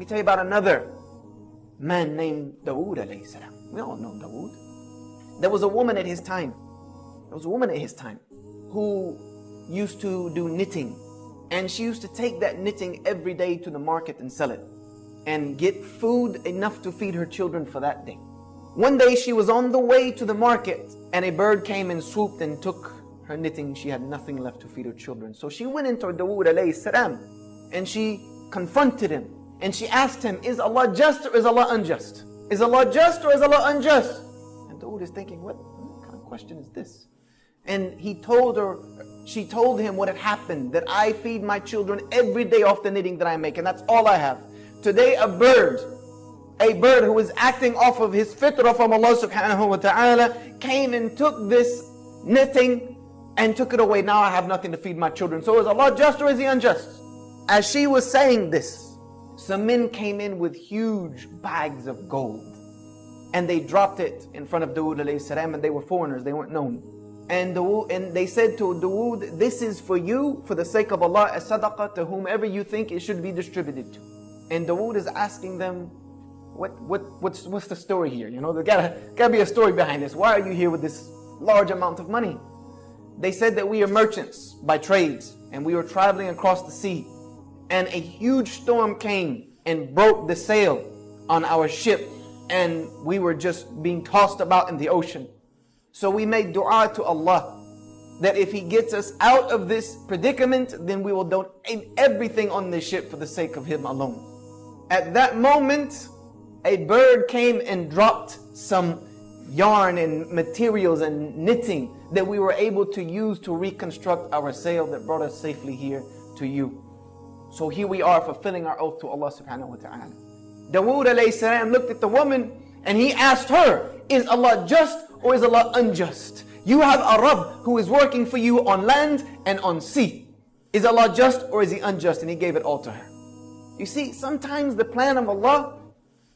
tell you about another man named Dawood alayhi salam. We all know Dawood. There was a woman at his time. Who used to do knitting. And she used to take that knitting every day to the market and sell it. And get food enough to feed her children for that day. One day she was on the way to the market and a bird came and swooped and took her knitting. She had nothing left to feed her children. So she went into Dawood alayhi salam and she confronted him. And she asked him, is Allah just or is Allah unjust? Is Allah just or is Allah unjust? And Dawood is thinking, what kind of question is this? And she told him what had happened, that I feed my children every day off the knitting that I make, and that's all I have. Today a bird who was acting off of his fitrah from Allah subhanahu wa ta'ala came and took this knitting and took it away. Now I have nothing to feed my children. So is Allah just or is He unjust? As she was saying this, some men came in with huge bags of gold. And they dropped it in front of Dawood alayhi salam, and they were foreigners, they weren't known. And they said to Dawood, this is for you, for the sake of Allah, as sadaqah to whomever you think it should be distributed to. And Dawood is asking them, what's the story here? You know, there gotta be a story behind this. Why are you here with this large amount of money? They said that we are merchants by trades, and we were traveling across the sea. And a huge storm came and broke the sail on our ship, and we were just being tossed about in the ocean. So we made dua to Allah that if He gets us out of this predicament, then we will donate everything on this ship for the sake of Him alone. At that moment, a bird came and dropped some yarn and materials and knitting that we were able to use to reconstruct our sail that brought us safely here to you. So here we are fulfilling our oath to Allah subhanahu wa ta'ala. Dawood alayhi salam looked at the woman and he asked her, is Allah just or is Allah unjust? You have a Rabb who is working for you on land and on sea. Is Allah just or is He unjust? And he gave it all to her. You see, sometimes the plan of Allah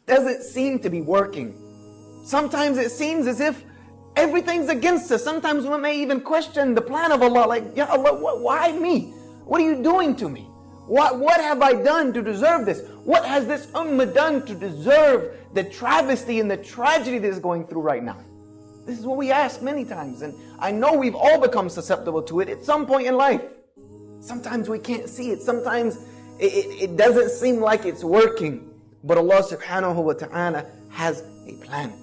doesn't seem to be working. Sometimes it seems as if everything's against us. Sometimes we may even question the plan of Allah, like, Ya Allah, why me? What are you doing to me? What have I done to deserve this? What has this ummah done to deserve the travesty and the tragedy that is going through right now? This is what we ask many times, and I know we've all become susceptible to it at some point in life. Sometimes we can't see it. Sometimes it doesn't seem like it's working. But Allah subhanahu wa ta'ala has a plan.